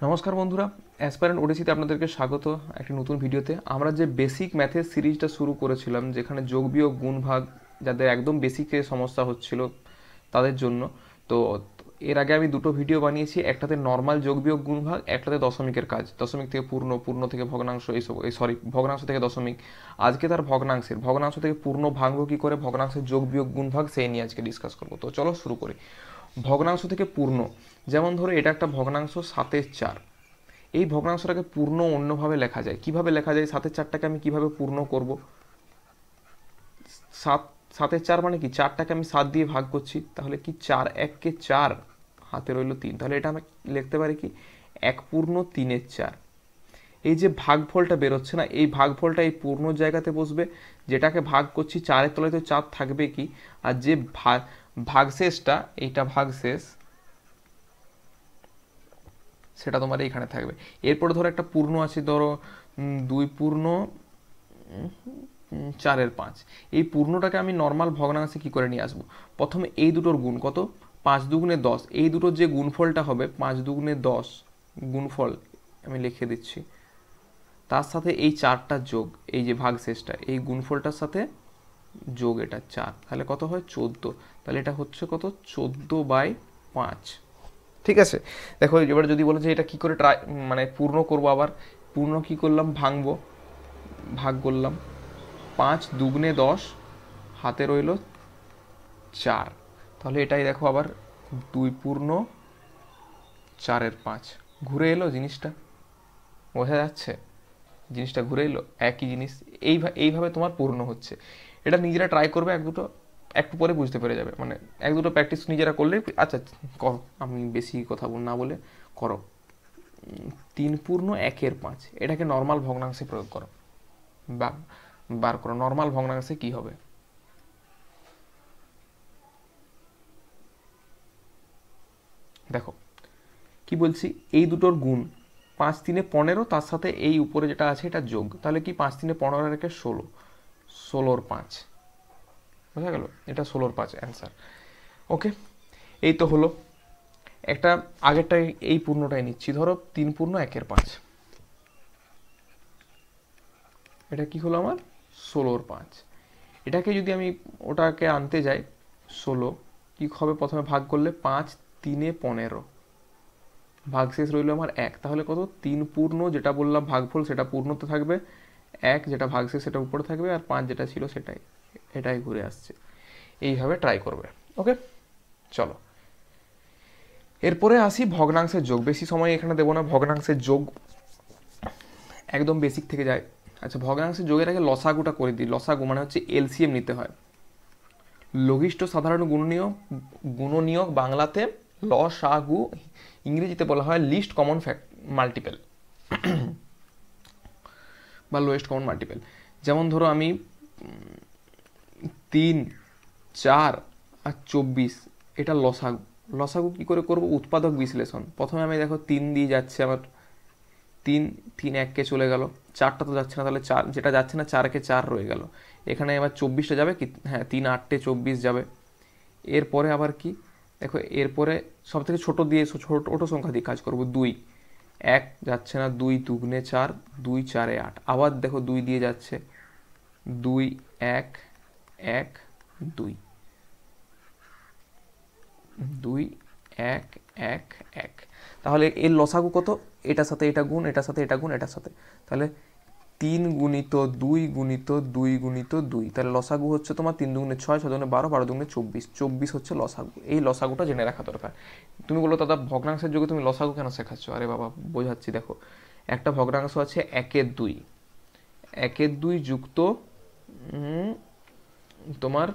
নমস্কার বন্ধুরা, অ্যাসপারেন্ট ওডিসিতে আপনাদেরকে স্বাগত একটি নতুন ভিডিওতে। আমরা যে বেসিক ম্যাথের সিরিজটা শুরু করেছিলাম, যেখানে যোগ বিয়োগ গুণ ভাগ যাদের একদম বেসিকে সমস্যা হচ্ছিল তাদের জন্য, তো এর আগে আমি দুটো ভিডিও বানিয়েছি। একটাতে নর্মাল যোগ বিয়োগ গুণ ভাগ, একটাতে দশমিকের কাজ, দশমিক থেকে পূর্ণ, পূর্ণ থেকে ভগ্নাংশ, এইসব ভগ্নাংশ থেকে দশমিক। আজকে তার ভগ্নাংশ থেকে পূর্ণ ভাঙবো কী করে, ভগ্নাংশের যোগ বিয়োগ গুণ ভাগ সেই নিয়ে আজকে ডিসকাস করবো। তো চলো শুরু করি। ভগ্নাংশ থেকে পূর্ণ, যেমন ধরো এটা একটা ভগ্নাংশ 7/4। এই ভগ্নাংশটাকে পূর্ণ অন্যভাবে লেখা যায়। কিভাবে লেখা যায়? 7/4টাকে আমি কিভাবে পূর্ণ করব? 7/4 মানে কি? 4টাকে আমি 7 দিয়ে ভাগ করছি, তাহলে কি 4 1 4, হাতে রইল 3। তাহলে এটা আমি লিখতে পারি কি 1 পূর্ণ 3/4। এই যে ভাগফলটা বেরোচ্ছে না, এই ভাগফলটা এই পূর্ণ জায়গাতে বসবে। যেটাকে ভাগ করছি 4-এর তলায় তো 4 থাকবে কি, আর যে ভাগশেষটা, এইটা ভাগশেষ, সেটা তোমার এইখানে থাকবে। এরপরে ধরো একটা পূর্ণ আছে, ধরো 2 পূর্ণ 4/5। এই পূর্ণটাকে আমি নর্মাল ভগ্নাংশে কি করে নিয়ে আসবো? প্রথমে এই দুটোর গুণ কত, 5 দুগুণে 10। এই দুটোর যে গুণফলটা হবে 5 দুগুণে 10 গুণফল আমি লিখে দিচ্ছি, তার সাথে এই 4টা যোগ, এই যে ভাগশেষটা, এই গুণফলটার সাথে যোগ এটা 4, তাহলে কত হয় 14। তাহলে এটা হচ্ছে কত, 14/5। ঠিক আছে। দেখো এবার যদি বলে যে এটা কি করে মানে পূর্ণ করব, আবার পূর্ণ কি করলাম, ভাঙবো, ভাগ করলাম। 5 দুগুণে 10, হাতে রইল 4। তাহলে এটাই দেখো আবার 2 পূর্ণ 4/5। ঘুরে এলো জিনিসটা, বোঝা যাচ্ছে? জিনিসটা ঘুরে এলো, একই জিনিস। এইভাবে তোমার পূর্ণ হচ্ছে। এটা নিজেরা ট্রাই করবে, একটু পরে বুঝতে পেরে যাবে। মানে 1-2 প্র্যাকটিস নিজেরা করলে, আচ্ছা করো, আমি বেশি কথা না বলে করো। 3 পূর্ণ 1/5, এটাকে নর্মাল ভগ্নাংশে প্রয়োগ করো, বার করো নর্মাল ভগ্নাংশে কি হবে। দেখো কি বলছি, এই দুটোর গুণ 5 3 15, তার সাথে এই উপরে যেটা আছে এটা যোগ, তাহলে কি 5 3 15 রেখে 16, 16/5। বোঝা গেল? এটা 16/5 অ্যান্সার। ওকে, এই তো হলো একটা। আগেরটাই এই পূর্ণটাই নিচ্ছি, ধরো 3 পূর্ণ 1/5। এটা কি হলো আমার 16/5। এটাকে যদি আমি ওটাকে আনতে যাই 16, কি হবে? প্রথমে ভাগ করলে 5 3 15, ভাগশেষ রইল আমার 1। তাহলে কত, 3 পূর্ণ, যেটা বললাম ভাগফল সেটা পূর্ণতে থাকবে, 1 যেটা ভাগশেষ সেটা উপরে থাকবে, আর 5 যেটা ছিল সেটাই, এটাই ঘুরে আসছে। এইভাবে ট্রাই করবে। ওকে, চলো এরপরে আসি ভগ্নাংশের যোগ। বেশি সময় এখানে দেবো না, ভগ্নাংশের যোগ একদম বেসিক থেকে যায়। আচ্ছা, ভগ্নাংশের যোগের আগে লসাগুটা করে দিই। লসাগু মানে হচ্ছে এলসিএম নিতে হয়। লঘিষ্ঠ সাধারণ গুণনীয়ক, বাংলাতে লসাগু, ইংরেজিতে বলা হয় লিস্ট কমন মাল্টিপল বা লোয়েস্ট কমন মাল্টিপল। যেমন ধরো আমি 3 4 আর 24, এটা লসাগু। লসাগু কি করে করব? উৎপাদক বিশ্লেষণ। প্রথমে আমি দেখো 3 দিয়ে যাচ্ছে আমার, 3 3 1 চলে গেল, 4টা তো যাচ্ছে না, তাহলে 4 যেটা যাচ্ছে না 4 4 রয়ে গেল। এখানে আবার 24টা যাবে কি, হ্যাঁ 3 8 24 যাবে। এরপরে আবার কি, দেখো এরপরে সব থেকে ছোট দিয়ে, ছোট সংখ্যা দিয়ে কাজ করব। 2 1 যাচ্ছে না, 2 দুগুণে 4, 2 4 8। আবার দেখো 2 দিয়ে যাচ্ছে, 2 1 1 2, 2 1 1 1। তাহলে এর লসাগু কত? এটার সাথে এটা গুণ, এটার সাথে এটা গুণ, এটার সাথে, তাহলে 3 গুণিত 2 গুণিত 2 গুণিত 2। তাহলে লসাগু হচ্ছে তোমার 3 দুগুণে 6, 6 দুগুণে 12, 12 দুগুণে 24, 24 হচ্ছে লসাগু। এই লসাগুটা জেনে রাখা দরকার। তুমি বলো দাদা ভগ্নাংশের যুগে তুমি লসাগু কেন শেখাচ্ছ? আরে বাবা বোঝাচ্ছি। দেখো একটা ভগ্নাংশ আছে 1/2, 1/2 যুক্ত তোমার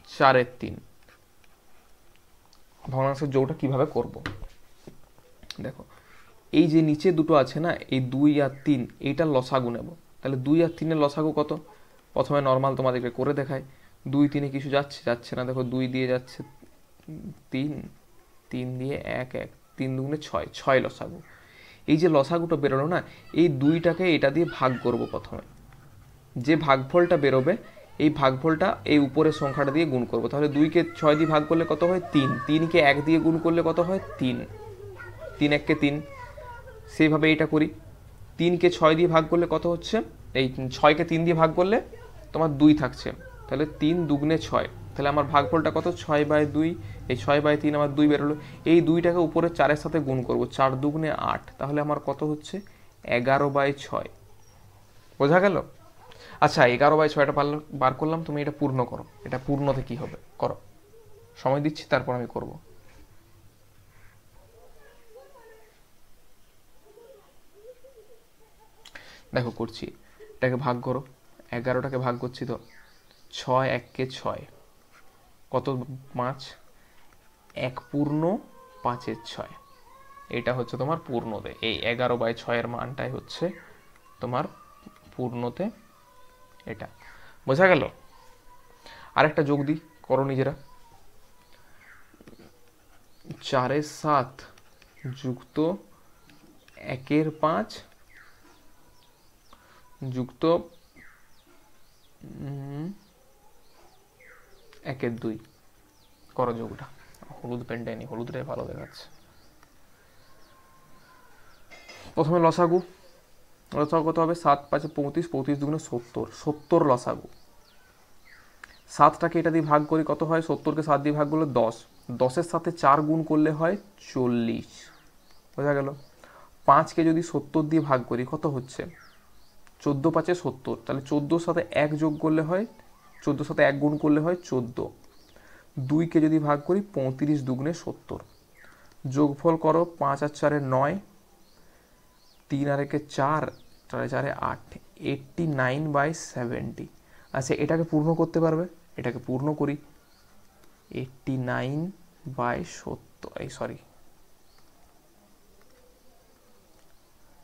4/3। ভগ্নাংশের যোগটা কিভাবে করব? দেখো এই যে নিচে দুটো আছে না, এই 2 আর 3, এইটার লসাগু নেব। তাহলে 2 আর 3 এর লসাগু কত? প্রথমে নর্মাল তোমাদেরকে করে দেখায়। 2 3 কিছু যাচ্ছে না, দেখো 2 দিয়ে যাচ্ছে 3, 3 দিয়ে 1 1, 3 দুগুণে 6, 6 লসাগু। এই যে লসাগুটা বেরোলো না, এই 2টাকে এটা দিয়ে ভাগ করব। প্রথমে যে ভাগফলটা বেরোবে, এই ভাগফলটা এই উপরের সংখ্যাটা দিয়ে গুণ করব। তাহলে 2কে 6 দিয়ে ভাগ করলে কত হয় 3, 3কে 1 দিয়ে গুণ করলে কত হয় 3, 3 1 3, সেইভাবে এটা করি। 3কে 6 দিয়ে ভাগ করলে কত হচ্ছে, এই 6কে 3 দিয়ে ভাগ করলে তোমার 2 থাকছে, তাহলে 3 দুগুণে 6, তাহলে আমার ভাগফলটা কত 6/2, এই 6/3 আমার 2 বেরোলো। এই 2টাকে উপরে 4-এর সাথে গুণ করব, 4 দুগুণে 8, তাহলে আমার কত হচ্ছে 11/6। বোঝা গেল? আচ্ছা 11/6টা বার করলাম, তুমি এটা পূর্ণ করো, এটা পূর্ণতে কি হবে করো, সময় দিচ্ছি তারপর আমি করব। দেখো করছি, এটাকে ভাগ করো, 11টাকে ভাগ করছি তো 6 1-কে 6, কত 5, 1 পূর্ণ 5-এর 6, এটা হচ্ছে তোমার পূর্ণতে। এই 11/6-এর মানটাই হচ্ছে তোমার পূর্ণতে এটা। বোঝা গেল? আরেকটা যোগ দিই, করো নিজেরা। 4-এর 7 যুক্ত 1-এর 5 যুক্ত 1-এর 2, করো যোগটা। হলুদ পেনটাই নি, হলুদটাই ভালো দেখাচ্ছে। প্রথমে লসাগু, লসাগু কত হবে, 7 5 35, 35 দুগুণে 70, 70 লসাগু। 7টাকে এটা দিয়ে ভাগ করি, কত হয়, 70কে 7 দিয়ে ভাগ করলে 10, 10-এর সাথে 4 গুণ করলে হয় 40। বোঝা গেল? 5কে যদি 70 দিয়ে ভাগ করি কত হচ্ছে, 14 5 70, তাহলে 14-র সাথে 1 যোগ করলে হয়, 14-র সাথে 1 গুণ করলে হয় 14। 2কে যদি ভাগ করি 35 দুগুণে 70, যোগফল করো, 5 আর 4-এ 9, 3 আর 1-এ 4, 4 আর 4-এ 8, 89/70। আচ্ছা এটাকে পূর্ণ করতে পারবে, এটাকে পূর্ণ করি, 89/70, এই সরি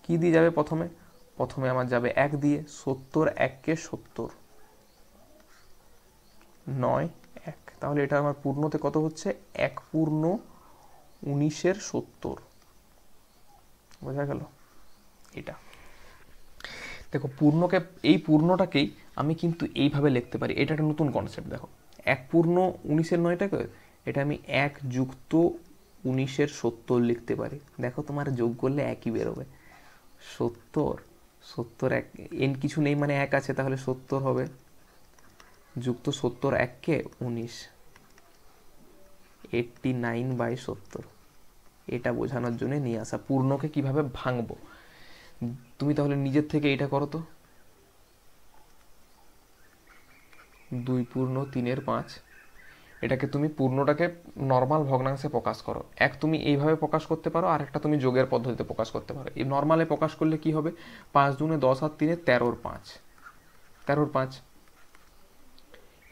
কি দিয়ে যাবে, প্রথমে আমার যাবে 1 দিয়ে, 70 1-কে 70, 9 1, তাহলে এটা আমার পূর্ণতে কত হচ্ছে, 1 পূর্ণ 19-এর 70। বোঝা গেল? এটা দেখো পূর্ণকে, এই পূর্ণটাকেই আমি কিন্তু এইভাবে লিখতে পারি, এটা একটা নতুন কনসেপ্ট। দেখো 1 পূর্ণ 19-এর 9টাকে এটা আমি 1 যুক্ত 19-এর 70 লিখতে পারি। দেখো তোমার যোগ করলে একই বেরোবে, 70 70 1 এন কিছু নেই মানে 1 আছে, তাহলে 70 হবে, যুক্ত 70 1-কে 19, 89/70। এটা বোঝানোর জন্য নিয়ে আসা, পূর্ণকে কিভাবে ভাঙবো। তুমি তাহলে নিজের থেকে এটা করো তো, 2 পূর্ণ 3-এর 5, এটাকে তুমি পূর্ণটাকে নর্মাল ভগ্নাংশে প্রকাশ করো। এক তুমি এইভাবে প্রকাশ করতে পারো, আর একটা তুমি যোগের পদ্ধতিতে প্রকাশ করতে পারো। এই নর্মালে প্রকাশ করলে কি হবে, 5 দুগুণে 10 আর 3-এ 13-র 5, 13-র 5।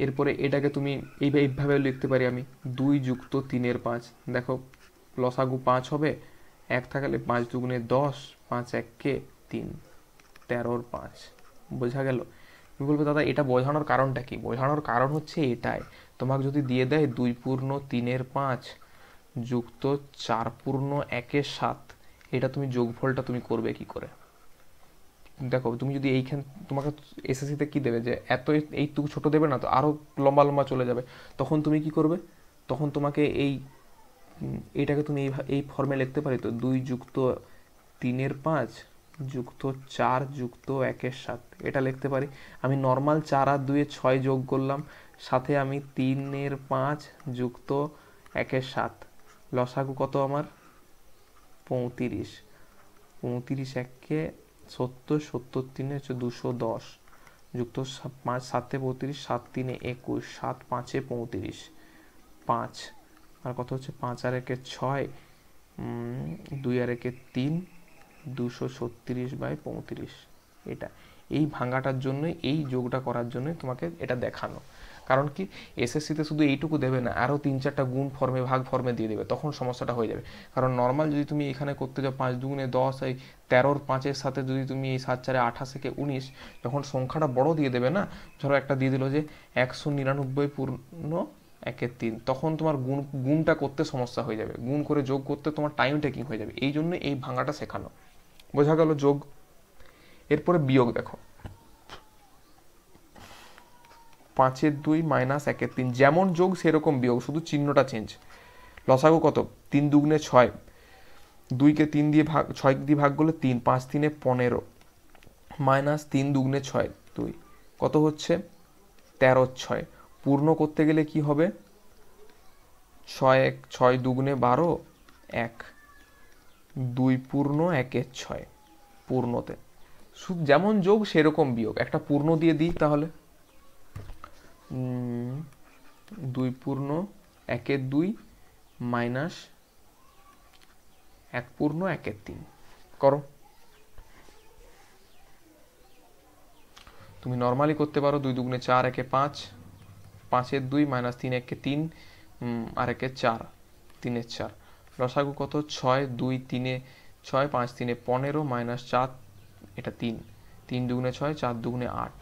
এরপরে এটাকে তুমি এইভাবে লিখতে পারি আমি, 2 যুক্ত 3-এর 5, দেখো লসাগু 5 হবে, 1 থাকলে 5 দুগুণে 10, 5 1-কে 3, 13-র 5। বোঝা গেল? তুমি বলবে দাদা এটা বোঝানোর কারণটা কি, বোঝানোর কারণ হচ্ছে এটাই, তোমাকে যদি দিয়ে দেয় 2 পূর্ণ 3-এর 5 যুক্ত 4 পূর্ণ 1-এর 7, এটা তুমি যোগফলটা তুমি করবে কি করে। দেখো তুমি যদি এইখান, তোমাকে এসএসসিতে কি দেবে, যে এত এইটুকু ছোট দেবে না তো, আরও লম্বা লম্বা চলে যাবে, তখন তুমি কি করবে, তখন তোমাকে এইটাকে তুমি এই ফর্মে লিখতে পারি তো, 2 যুক্ত 3-এর 5 যুক্ত 4 যুক্ত 1-এর 7, এটা লিখতে পারি। আমি নর্মাল 4 আর 2-এ 6 যোগ করলাম, সাথে আমি 3-এর 5 যুক্ত 1-এর 7, লসাগু কত আমার 35, 35 1-কে 70, 70 3-এ হচ্ছে 210, যুক্ত 5 7-এ 32, 7 3-এ 21, 7 5-এ 35, 5 আর কত হচ্ছে, 5 আর 1-এ 6, 2 আর 1-এ 3, 236/35। এটা এই ভাঙাটার জন্য, এই যোগটা করার জন্য তোমাকে এটা দেখানো। কারণ কি, এসএসসিতে শুধু এইটুকু দেবে না, আরও 3-4টা গুণ ফর্মে ভাগ ফর্মে দিয়ে দেবে, তখন সমস্যাটা হয়ে যাবে। কারণ নর্মাল যদি তুমি এখানে করতে যাও 5 দুগুণে 10, এই 13-র 5-এর সাথে যদি তুমি এই 7 4-এ 28 19, যখন সংখ্যাটা বড় দিয়ে দেবে না, ধরো একটা দিয়ে দিল যে 199 পূর্ণ 1-এর 3, তখন তোমার গুণটা করতে সমস্যা হয়ে যাবে, গুণ করে যোগ করতে তোমার টাইম টেকিং হয়ে যাবে, এই জন্য এই ভাঙাটা শেখানো। বোঝা গেল যোগ? এরপরে বিয়োগ দেখো, 5-এর 2 মাইনাস 1-এর 3, যেমন যোগ সেরকম বিয়োগ, শুধু চিহ্নটা চেঞ্জ। লসাগু কত, 3 দুগুণে 6, 2কে 3 দিয়ে ভাগ 6 দিয়ে ভাগ করলে 3, 5 3 15 মাইনাস 3 দুগুণে 6 2 কত হচ্ছে 13 6। পূর্ণ করতে গেলে কি হবে 6 দুগুণে 12 1 2 পূর্ণ 1 6 পূর্ণতে যেমন যোগ সেরকম বিয়োগ। একটা পূর্ণ দিয়ে দিই তাহলে 2 পূর্ণ 1 2 মাইনাস 1 পূর্ণ 1 3 করো। তুমি নর্মালি করতে পারো 2 দুগুণে 4 1 5 5 2 মাইনাস 3 1 3 আর 1 4 3 4 লসাগু কত 6 2 3 6 5 3 15 মাইনাস 4 এটা 3 3 দুগুণে 6 4 দুগুণে 8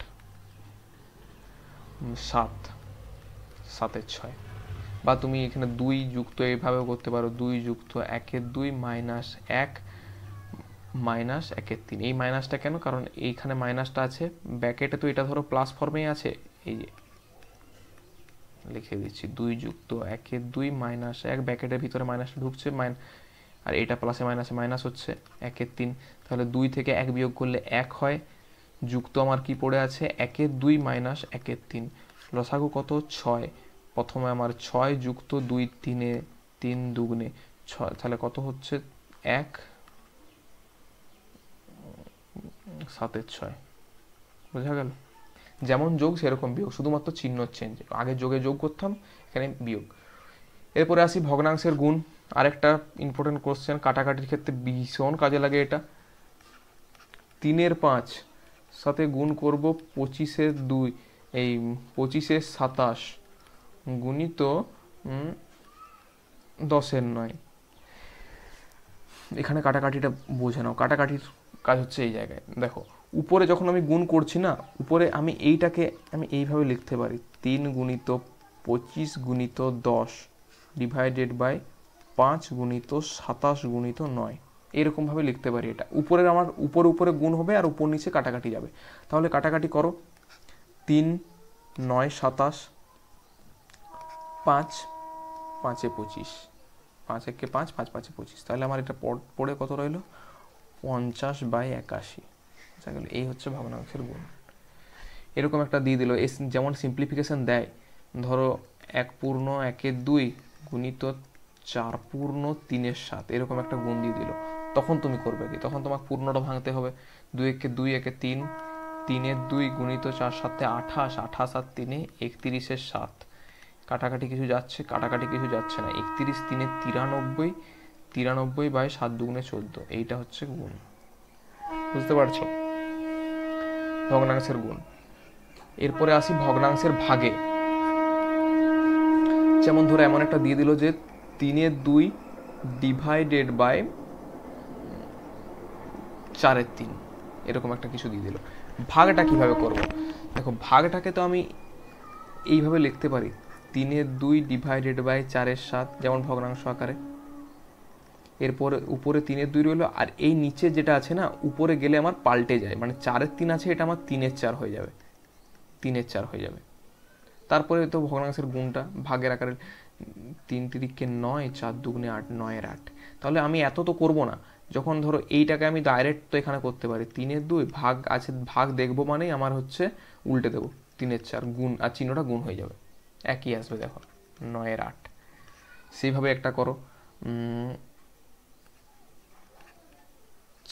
7 7 6। বা তুমি এখানে 2 যুক্ত এইভাবেও করতে পারো 2 যুক্ত 1 2 মাইনাস 1 মাইনাস 1 3। এই মাইনাসটা কেন কারণ এইখানে মাইনাসটা আছে ব্র্যাকেটে তো এটা ধরো প্লাস ফর্মেই আছে এই যে লিখে দিচ্ছি 2 যুক্ত 1 2 মাইনাস 1 ব্র্যাকেটের ভিতরে মাইনাসটা ঢুকছে আর এটা প্লাসে মাইনাসে মাইনাস হচ্ছে 1 3। তাহলে 2 থেকে 1 বিয়োগ করলে 1 হয় যুক্ত আমার কি পড়ে আছে 1 2 মাইনাস 1 3 লসাগু কত 6। প্রথমে আমার 6 যুক্ত 2 3 3 দুগুণে 6 তাহলে কত হচ্ছে 1 7 6 বোঝা গেল। যেমন যোগ সেরকম বিয়োগ শুধুমাত্র চিহ্ন চেঞ্জ। আগে যোগে যোগ করতাম এখানে বিয়োগ। এরপরে আসি ভগ্নাংশের গুণ। আরেকটা ইম্পর্টেন্ট কোশ্চেন কাটাকাটির ক্ষেত্রে ভীষণ কাজে লাগে এটা। 3 5 সাথে গুণ করব 25 2 এই 25 27 গুণিত 10 9। এখানে কাটাকাটিটা বোঝে নাও। কাটাকাটির কাজ হচ্ছে এই জায়গায় দেখো উপরে যখন আমি গুণ করছি না উপরে আমি এইটাকে আমি এইভাবে লিখতে পারি 3 গুণিত 25 গুণিত 10 ডিভাইডেড বাই 5 গুণিত 27 গুণিত 9 এরকমভাবে লিখতে পারি। এটা উপরের আমার উপরে উপরে গুণ হবে আর উপর নিচে কাটাকাটি যাবে। তাহলে কাটাকাটি করো 3 9 27 5 5 25 5 1 5 5 5 25 তাহলে আমার এটা পড়ে কত রইল 50/81। বুঝা গেল। এই হচ্ছে ভগ্নাংশের গুণ। এরকম একটা দিয়ে দিল যেমন সিম্পলিফিকেশন দেয় ধরো 1 পূর্ণ 1 2 গুণিত 4 পূর্ণ 3 7 এরকম একটা গুণ দিয়ে দিল তখন তুমি করবে কি তখন তোমাকে পূর্ণটা ভাঙতে হবে 2 1 2 1 3 3 2 গুণিত 4 7 28 28 আর 3 31 7 কাটাকাটি কিছু যাচ্ছে কাটাকাটি কিছু যাচ্ছে না 31 3 93 93/7 দুগুণে 14 এইটা হচ্ছে গুণ। বুঝতে পারছো ভগ্নাংশের গুণ। এরপরে আসি ভগ্নাংশের ভাগে। যেমন ধরো এমন একটা দিয়ে দিল যে 3 2 ডিভাইডেড বাই 4 3 এরকম একটা কিছু দিয়ে দিল। ভাগটা কিভাবে করব দেখো ভাগটাকে তো আমি এইভাবে লিখতে পারি 3 2 ডিভাইডেড বাই 4 7 যেমন ভগ্নাংশ আকারে। এরপরে উপরে 3 2 রইলো আর এই নিচে যেটা আছে না উপরে গেলে আমার পাল্টে যায় মানে 4 3 আছে এটা আমার 3 4 হয়ে যাবে 3 4 হয়ে যাবে। তারপরে তো ভগ্নাংশের গুণটা ভাগের আকারে 3 3 9 4 দুগুণে 8 9 8। তাহলে আমি এত তো করব না যখন ধরো এইটাকে আমি ডাইরেক্ট তো এখানে করতে পারি 3 2 ভাগ আছে ভাগ দেখবো মানেই আমার হচ্ছে উল্টে দেবো 3 4 গুণ আর চিহ্নটা গুণ হয়ে যাবে একই আসবে দেখো 9 8। সেইভাবে একটা করো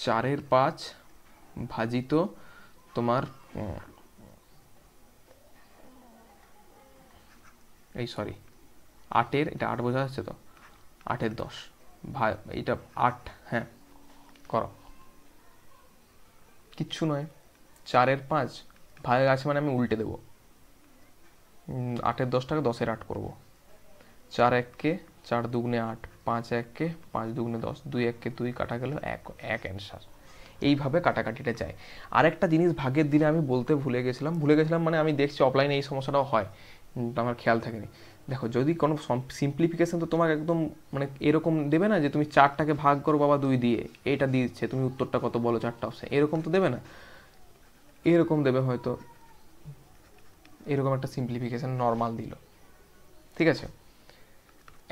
4 5 ভাজিত তোমার এই সরি 8 এটা 8 বোঝা যাচ্ছে তো 8 10 এটা 8 হ্যাঁ করো কিচ্ছু নয় 4 5 ভাগ আছে মানে আমি উল্টে দেবো 8 10টাকে 10 8 করবো 4 1 4 দুগুণে 8 5 1 5 দুগুণে 10 2 1 2 কাটা গেল 1 অ্যান্সার। এইভাবে কাটাকাটিটা যায়। আরেকটা জিনিস ভাগের দিনে আমি বলতে ভুলে গেছিলাম মানে আমি দেখছি অফলাইনে এই সমস্যাটাও হয় আমার খেয়াল থাকেনি। দেখো যদি কোনো সিম্পলিফিকেশন তো তোমাকে একদম মানে এরকম দেবে না যে তুমি 4টাকে ভাগ করো বাবা 2 দিয়ে এইটা দিচ্ছে তুমি উত্তরটা কত বলো 4টা অপশন এরকম তো দেবে না। এরকম দেবে হয়তো এরকম একটা সিম্পলিফিকেশন নর্মাল দিল ঠিক আছে।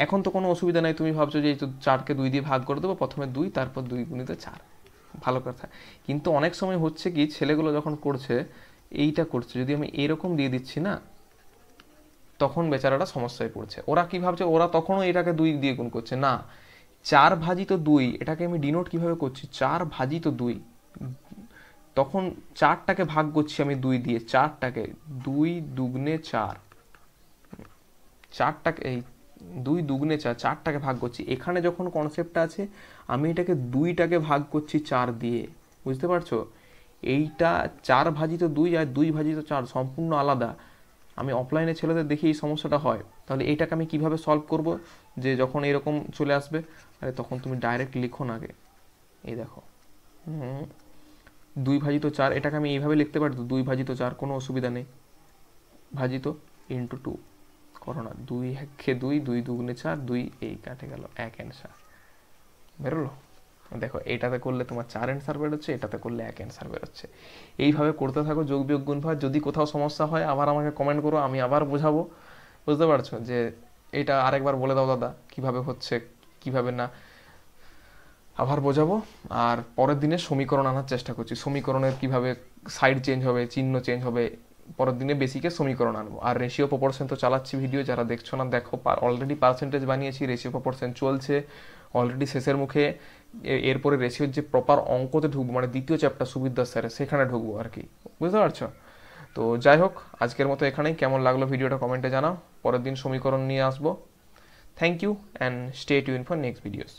এখন তো কোনো অসুবিধা নাই, তুমি ভাবছো যে এই তো 4কে 2 দিয়ে ভাগ করে দেবো, প্রথমে 2 তারপর 2 গুণিত 4, ভালো কথা। কিন্তু অনেক সময় হচ্ছে কি, ছেলেগুলো যখন করছে এইটা করছে, যদি আমি এরকম দিয়ে দিচ্ছি না, তখন বেচারাটা সমস্যায় পড়ছে। ওরা কি ভাবছে, ওরা তখনও এটাকে 2 দিয়ে গুণ করছে না, 4 ভাজিত 2, এটাকে আমি ডিনোট কিভাবে করছি, 4 ভাজিত 2, তখন 4টাকে ভাগ করছি আমি 2 দিয়ে, 4টাকে 2 দুগুণে 4, 4টাকে এই 2 দুগুণে 4, 4টাকে ভাগ করছি। এখানে যখন কনসেপ্টটা আছে, আমি এটাকে 2টাকে ভাগ করছি 4 দিয়ে, বুঝতে পারছো? এইটা 4 ভাজিত 2 আর 2 ভাজিত 4 সম্পূর্ণ আলাদা। আমি অফলাইনে ছেলেদের দেখি এই সমস্যাটা হয়। তাহলে এইটাকে আমি কিভাবে সলভ করব, যে যখন এরকম চলে আসবে, আরে তখন তুমি ডাইরেক্ট লিখো না আগে, এই দেখো 2 ভাজিত 4, এটাকে আমি এইভাবে লিখতে পারি তো, 2 ভাজিত 4, কোনো অসুবিধা নেই, ভাজিত ইন্টু 2 করো না, 2 একে 2, 2 দুগুণে 4, 2 এই কাটে গেল, 1 অ্যান্সার বেরোলো। দেখো এটাতে করলে তোমার 4 অ্যান্সার বেরোচ্ছে, এটাতে করলে 1 অ্যান্সার বেরোচ্ছে। এইভাবে করতে থাকো যোগ বিয়োগ গুণভাগ। যদি কোথাও সমস্যা হয় আবার আমাকে কমেন্ট করো, আমি আবার বোঝাবো, বুঝতে পারছো? যে এটা আরেকবার বলে দাও দাদা কিভাবে হচ্ছে কিভাবে না, আবার বোঝাবো। আর পরের দিনে সমীকরণ আনার চেষ্টা করছি, সমীকরণের কিভাবে সাইড চেঞ্জ হবে, চিহ্ন চেঞ্জ হবে, পরের দিনে বেসিকে সমীকরণ আনবো। আর রেশিও প্রপোর্শন তো চালাচ্ছি ভিডিও, যারা দেখছো না দেখো, অলরেডি পার্সেন্টেজ বানিয়েছি, রেশিও প্রপোর্শন চলছে অলরেডি শেষের মুখে। এরপরে রেশিওর যে প্রপার অঙ্কতে ঢুকবো, মানে দ্বিতীয় চ্যাপ্টার সুবিদ্যার স্যারের, সেখানে ঢুকবো আর কি, বুঝতে পারছো? তো যাই হোক, আজকের মতো এখানেই। কেমন লাগলো ভিডিওটা কমেন্টে জানাও, পরের দিন সমীকরণ নিয়ে আসবো। Thank you and stay tune for next videos.